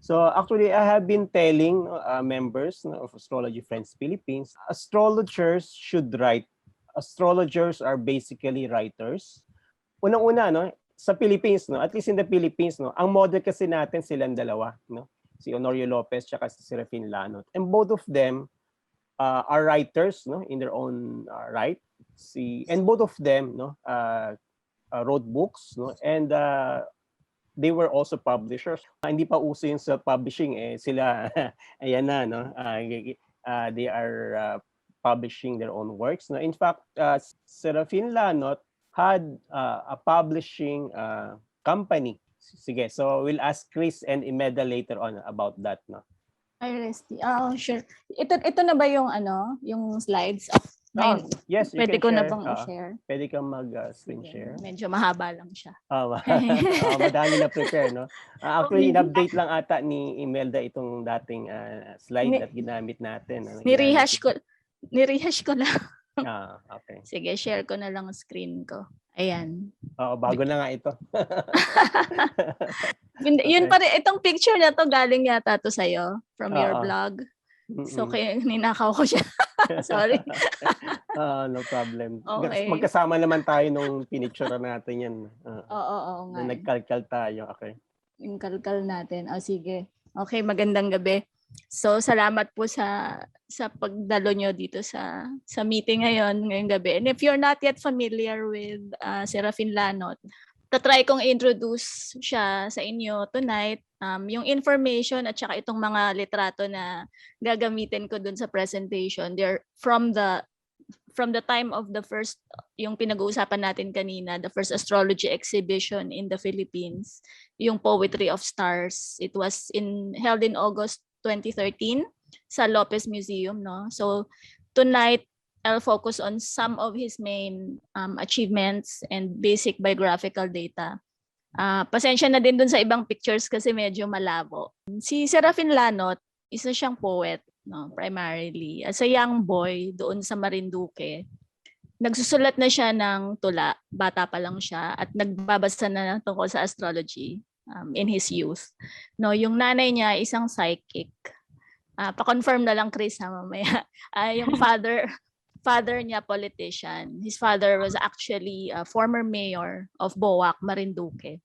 So actually, I have been telling members of Astrology Friends Philippines, astrologers should write. Astrologers are basically writers. Unang-una, no, sa Philippines, no, at least in the Philippines, no, ang model kasi natin silang dalawa, no, si Honorio Lopez at si Serafin Lanot. And both of them are writers, no, in their own right. And both of them, no, wrote books, no, and they were also publishers. Hindi pa uso yung sa publishing, sila, ayan na, no, they are publishing their own works. No? In fact, Serafin Lanot had a publishing company. Sige, so we'll ask Chris and Imeda later on about that. No? Ay, Resty. Oh, sure. Ito na ba yung yung slides? Yes, you pwede can ko share. Na bang i-share? Pwede kang mag-screen share. Medyo mahaba lang siya. Madami na prepare, no? Actually, in-update lang ata ni Imelda itong dating slide that ginamit natin. Ni-rehash ko lang. Okay. Sige, share ko na lang ang screen ko. Ayan. Bago na nga ito. Yun pa rin, itong picture na to galing yata to sa'yo from your blog. So, kaya ninakaw ko siya. Sorry. No problem. Okay. Magkasama naman tayo nung pinicture natin yan. Oo nga. Nagkalkal tayo. Okay. Yung kalkal natin. Sige. Okay, magandang gabi. So, salamat po sa pagdalo nyo dito sa meeting ngayong gabi. And if you're not yet familiar with Serafin Lanot, tatry kong introduce siya sa inyo tonight. Yung information at saka itong mga litrato na gagamitin ko dun sa presentation, they're from the time of the first, yung pinag-uusapan natin kanina, the first astrology exhibition in the Philippines, yung Poetry of Stars. It was held in August 2013 sa Lopez Museum, no? So tonight I'll focus on some of his main achievements and basic biographical data. Pasensya na din dun sa ibang pictures kasi medyo malabo. Si Serafin Lanot, isa siyang poet, no, primarily. As a young boy doon sa Marinduque, nagsusulat na siya ng tula, bata pa lang siya, at nagbabasa na tungkol sa astrology in his youth. No, yung nanay niya, isang psychic. Pa-confirm na lang, Chris, mamaya. Yung father niya, politician. His father was actually a former mayor of Boac, Marinduque.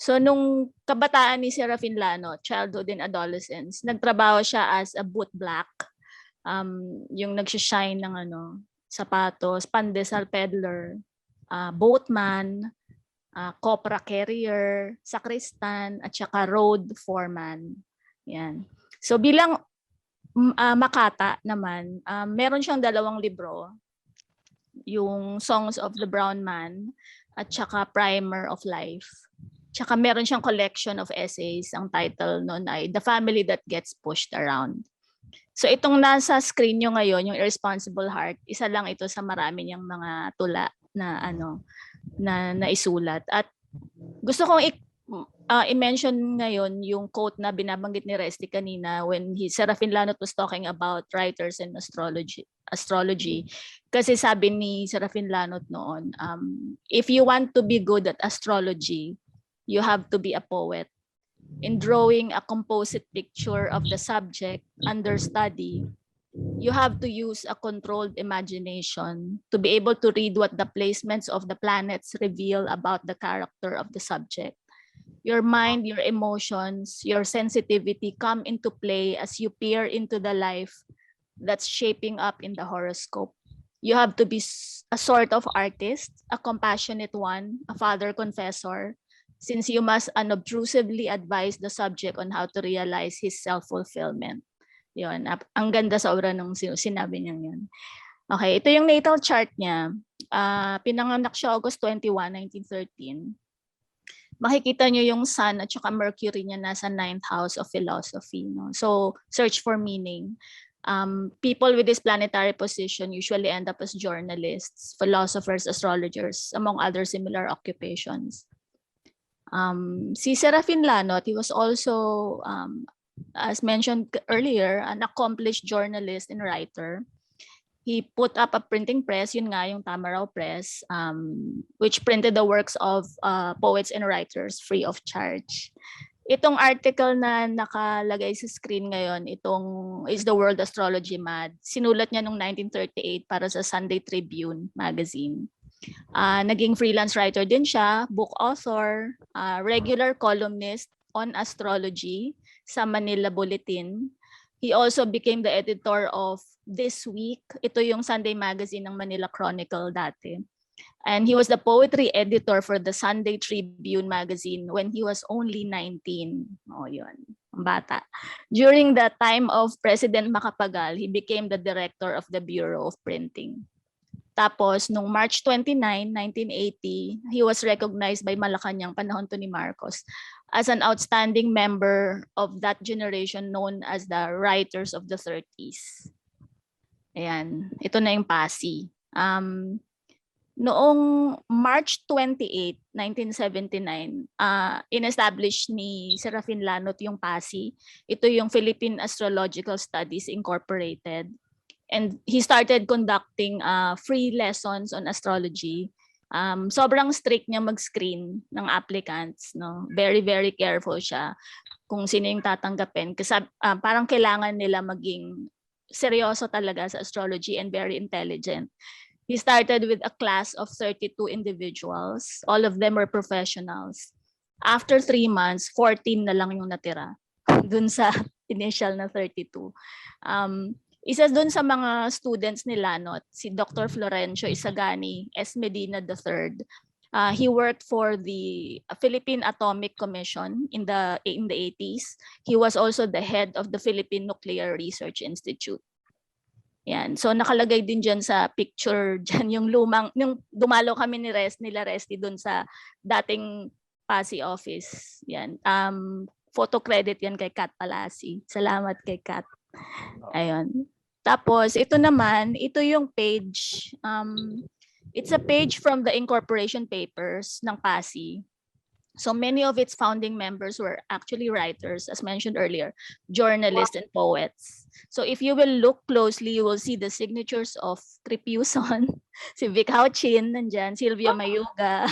So nung kabataan ni Serafin Lanot, childhood and adolescence, nagtrabaho siya as a bootblack, yung nagsishine ng sapatos, pandesal peddler, boatman, copra carrier, sacristan, at saka road foreman. Yan. So bilang makata naman, meron siyang 2 libro, yung Songs of the Brown Man at saka Primer of Life. Tsaka meron siyang collection of essays, ang title noon ay The Family That Gets Pushed Around. So itong nasa screen nyo ngayon, yung Irresponsible Heart, isa lang ito sa marami niyang mga tula na na isulat. At gusto kong i-mention ngayon yung quote na binabanggit ni Resty kanina when Serafin Lanot was talking about writers and astrology. Kasi sabi ni Serafin Lanot noon, if you want to be good at astrology, you have to be a poet. In drawing a composite picture of the subject under study, you have to use a controlled imagination to be able to read what the placements of the planets reveal about the character of the subject. Your mind, your emotions, your sensitivity come into play as you peer into the life that's shaping up in the horoscope. You have to be a sort of artist, a compassionate one, a father confessor, since you must unobtrusively advise the subject on how to realize his self-fulfillment. Yun, ang ganda sa obra ng sinabi niya yun. Okay, ito yung natal chart niya. Pinanganak siya August 21, 1913. Makikita niyo yung Sun at saka Mercury niya nasa 9th house of philosophy. No? So, search for meaning. People with this planetary position usually end up as journalists, philosophers, astrologers, among other similar occupations. Si Serafin Lanot, he was also, as mentioned earlier, an accomplished journalist and writer. He put up a printing press, yun nga yung Tamaraw Press, which printed the works of poets and writers free of charge. Itong article na nakalagay sa screen ngayon, itong is the World Astrology Mad. Sinulat niya noong 1938 para sa Sunday Tribune magazine. Naging freelance writer din siya, book author, regular columnist on astrology sa Manila Bulletin. He also became the editor of This Week. Ito yung Sunday magazine ng Manila Chronicle dati. And he was the poetry editor for the Sunday Tribune magazine when he was only 19. Oh, yun. Bata. During the time of President Macapagal, he became the director of the Bureau of Printing. Tapos, noong March 29, 1980, he was recognized by Malacanang, panahon to ni Marcos, as an outstanding member of that generation known as the Writers of the 30s. Ayan. Ito na yung PASI. Noong March 28, 1979, in-establish ni Serafin Lanot yung PASI. Ito yung Philippine Astrological Studies Incorporated. And he started conducting free lessons on astrology. Sobrang strict niya mag-screen ng applicants. No? Very, very careful siya kung sino yung tatanggapin. Kasi parang kailangan nila maging seryoso talaga sa astrology and very intelligent. He started with a class of 32 individuals. All of them were professionals. After 3 months, 14 na lang yung natira dun sa initial na 32. Isa dun sa mga students ni Lanot, si Dr. Florencio Isagani S. Medina III. He worked for the Philippine Atomic Commission in the 80s. He was also the head of the Philippine Nuclear Research Institute. Yan. So nakalagay din dyan sa picture dyan yung lumang, yung dumalo kami nila Resty dun sa dating PASI office. Yan. Photo credit yan kay Kat Palasi. Salamat kay Kat. Ayun. Tapos ito naman, ito yung page. It's a page from the incorporation papers ng PASI. So many of its founding members were actually writers, as mentioned earlier, journalists and poets. So if you will look closely, you will see the signatures of Tripuson, si Vic Hauchin, nandyan, Silvia Mayuga,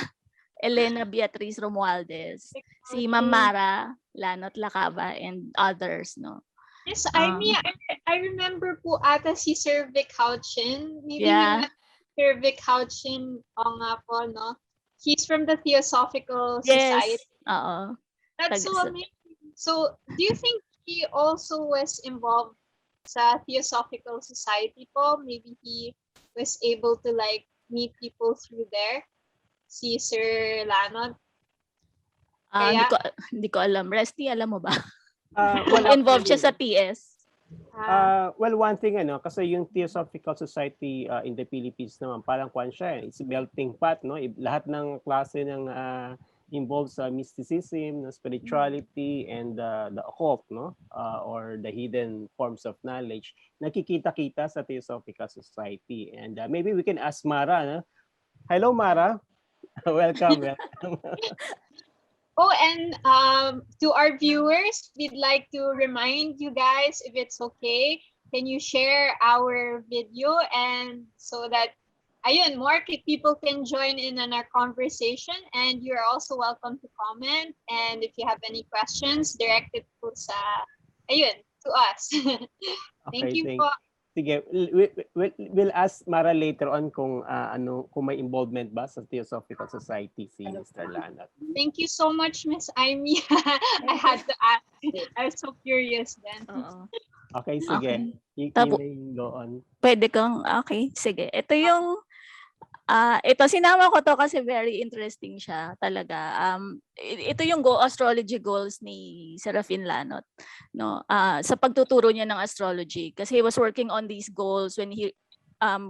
Elena Beatriz Romualdez, si Mamara, Lanot Lacaba, and others. No. Yes, I remember po ata si Sir Vic Hauchin. Maybe Yeah. Sir Vic Hauchin, nga po, no? He's from the Theosophical Yes. Society. Oo. That's so amazing. So, do you think he also was involved sa Theosophical Society po? Maybe he was able to like meet people through there? Si Sir Lanot? Hindi ko alam. Resty, alam mo ba? Well, Involved siya sa TS. Well, one thing, kasi yung Theosophical Society in the Philippines naman, parang kwan siya, it's melting pot, no? Lahat ng klase ng involved sa mysticism, spirituality, and the occult, no? Or the hidden forms of knowledge, nakikita-kita sa Theosophical Society. And maybe we can ask Mara, no? Hello, Mara. Welcome. Oh, and to our viewers, we'd like to remind you guys, if it's okay, can you share our video, and so that more people can join in on our conversation, and you're also welcome to comment, and if you have any questions, direct it to us. Thank you po. Sige, we'll ask Mara later on kung may involvement ba sa Theosophical Society si Mr. Lanot. Thank you so much, Miss Amy. I had to ask. I was so curious then. Okay, sige. Okay. Go on. Pwede kang, okay, sige. Ito yung, ito sinama ko to kasi very interesting siya talaga. Ito yung astrology goals ni Serafin Lanot, no? Sa pagtuturo niya ng astrology, kasi he was working on these goals when he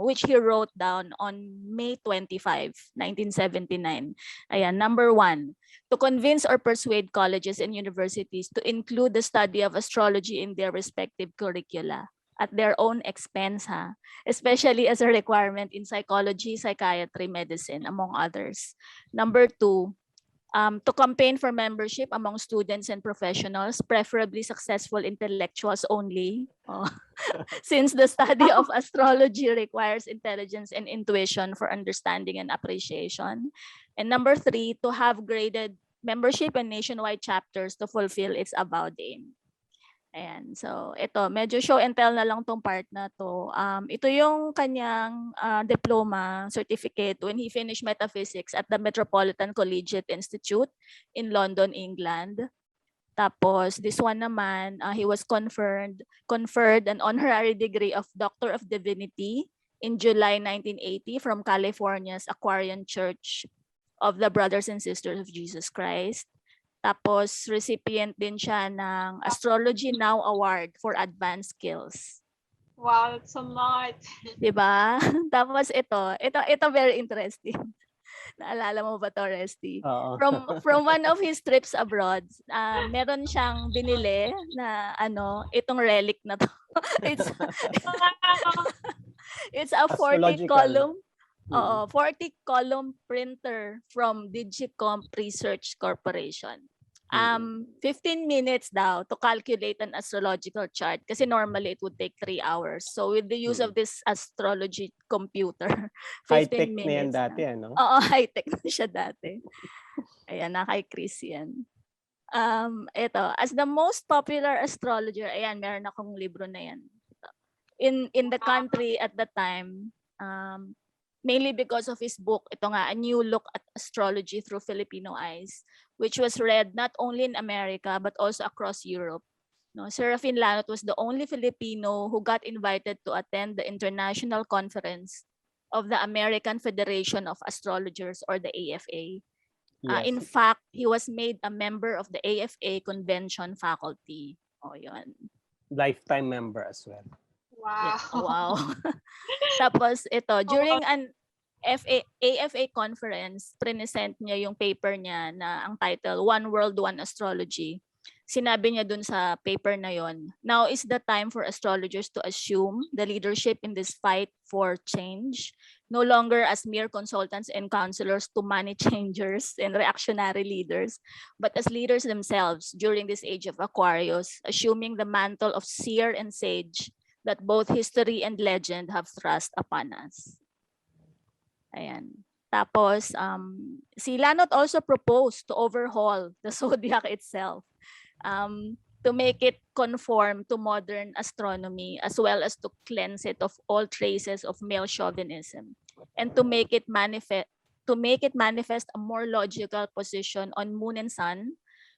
which he wrote down on May 25, 1979. Ayan, number 1, to convince or persuade colleges and universities to include the study of astrology in their respective curricula at their own expense, especially as a requirement in psychology, psychiatry, medicine, among others. Number 2, to campaign for membership among students and professionals, preferably successful intellectuals only, since the study of astrology requires intelligence and intuition for understanding and appreciation. And number 3, to have graded membership and nationwide chapters to fulfill its avowed aim. Ayan, so ito, medyo show and tell na lang tong part na to. Ito yung kanyang diploma certificate when he finished metaphysics at the Metropolitan Collegiate Institute in London, England. Tapos this one naman, he was conferred an honorary degree of Doctor of Divinity in July 1980 from California's Aquarian Church of the Brothers and Sisters of Jesus Christ. Tapos, recipient din siya ng Astrology Now Award for Advanced Skills. Wow, that's a lot. Diba? Tapos ito very interesting. Naalala mo ba to, Resty? Oo. From one of his trips abroad, meron siyang binili na itong relic na to. It's a 40 column. 40 column printer from Digicomp Research Corporation. 15 minutes daw to calculate an astrological chart kasi normally it would take 3 hours. So with the use of this astrology computer, 15 High-tech minutes. na yan dati, ano? Oo, high-tech na siya dati. Ayan, na kay Chris yan. Ito, as the most popular astrologer, ayan, meron akong libro na yan. In the country at the time, mainly because of his book, ito nga, A New Look at Astrology Through Filipino Eyes, which was read not only in America but also across Europe. No, Serafin Lanot was the only Filipino who got invited to attend the international conference of the American Federation of Astrologers, or the AFA. Yes. In fact, he was made a member of the AFA convention faculty. Oh, yun. Lifetime member as well. Wow. Wow. Tapos ito, during an AFA conference, present niya yung paper niya na ang title, One World, One Astrology. Sinabi niya dun sa paper na yon, now is the time for astrologers to assume the leadership in this fight for change, no longer as mere consultants and counselors to money changers and reactionary leaders, but as leaders themselves during this age of Aquarius, assuming the mantle of seer and sage that both history and legend have thrust upon us. Ayan. Tapos, si Lanot also proposed to overhaul the zodiac itself to make it conform to modern astronomy, as well as to cleanse it of all traces of male chauvinism, and to make it manifest a more logical position on moon and sun,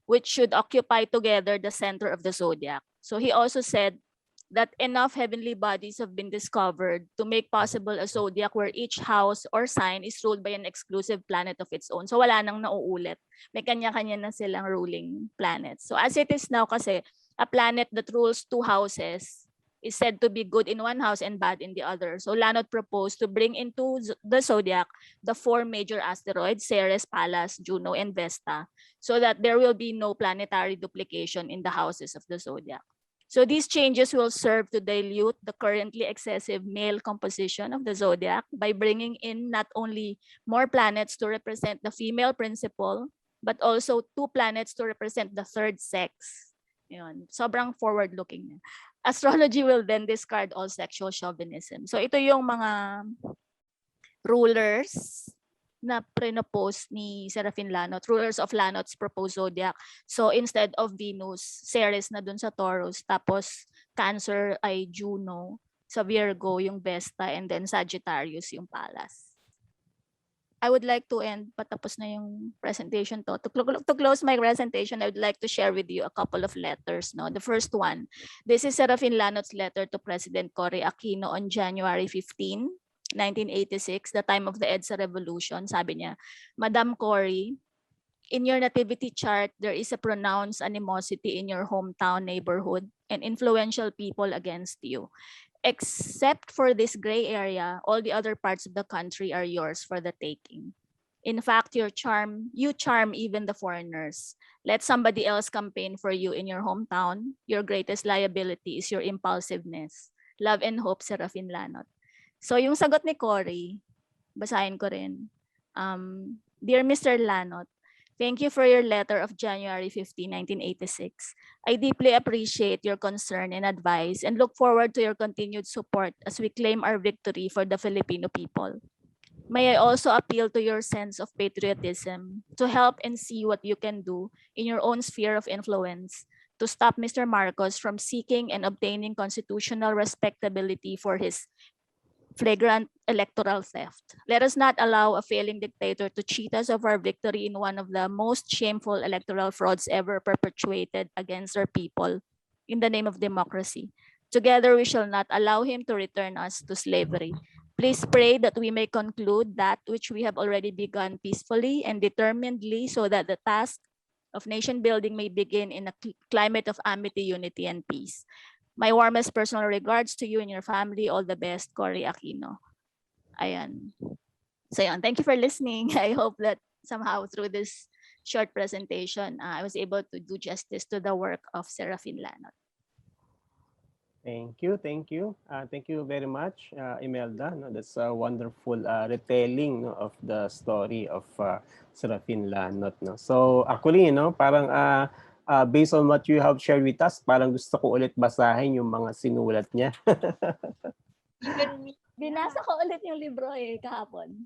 which should occupy together the center of the zodiac. So he also said that enough heavenly bodies have been discovered to make possible a zodiac where each house or sign is ruled by an exclusive planet of its own. So wala nang nauulit. May kanya-kanya na silang ruling planets. So as it is now kasi, a planet that rules 2 houses is said to be good in one house and bad in the other. So Lanot proposed to bring into the zodiac the 4 major asteroids, Ceres, Pallas, Juno, and Vesta, so that there will be no planetary duplication in the houses of the zodiac. So these changes will serve to dilute the currently excessive male composition of the zodiac by bringing in not only more planets to represent the female principle, but also 2 planets to represent the third sex. Yun, sobrang forward-looking. Astrology will then discard all sexual chauvinism. So ito yung mga rulers na pre-propose ni Serafin Lanot, rulers of Lanot's proposed zodiac. So instead of Venus, Ceres na dun sa Taurus, tapos Cancer ay Juno, sa Virgo yung Vesta, and then Sagittarius yung Pallas. I would like to end, patapos na yung presentation to. To close my presentation, I would like to share with you a couple of letters. No? The first one, this is Serafin Lanot's letter to President CORY Aquino on January 15, 1986, the time of the EDSA revolution. Sabi niya, Madam CORY, in your nativity chart, there is a pronounced animosity in your hometown neighborhood and influential people against you. Except for this gray area, all the other parts of the country are yours for the taking. In fact, you charm even the foreigners. Let somebody else campaign for you in your hometown. Your greatest liability is your impulsiveness. Love and hope, Serafin Lanot. So yung sagot ni CORY, basahin ko rin. Dear Mr. Lanot, thank you for your letter of January 15, 1986. I deeply appreciate your concern and advice and look forward to your continued support as we claim our victory for the Filipino people. May I also appeal to your sense of patriotism to help and see what you can do in your own sphere of influence to stop Mr. Marcos from seeking and obtaining constitutional respectability for his flagrant electoral theft. Let us not allow a failing dictator to cheat us of our victory in one of the most shameful electoral frauds ever perpetuated against our people in the name of democracy. Together, we shall not allow him to return us to slavery. Please pray that we may conclude that which we have already begun peacefully and determinedly so that the task of nation building may begin in a climate of amity, unity, and peace. My warmest personal regards to you and your family. All the best, Cory Aquino. Ayan. So yun, thank you for listening. I hope that somehow through this short presentation, I was able to do justice to the work of Serafin Lanot. Thank you. Thank you very much, Imelda. No, that's a wonderful retelling, no, of the story of Serafin Lanot. No? So actually, parang based on what you have shared with us, parang gusto ko ulit basahin yung mga sinulat niya. Even me. Binasa ko ulit yung libro kahapon.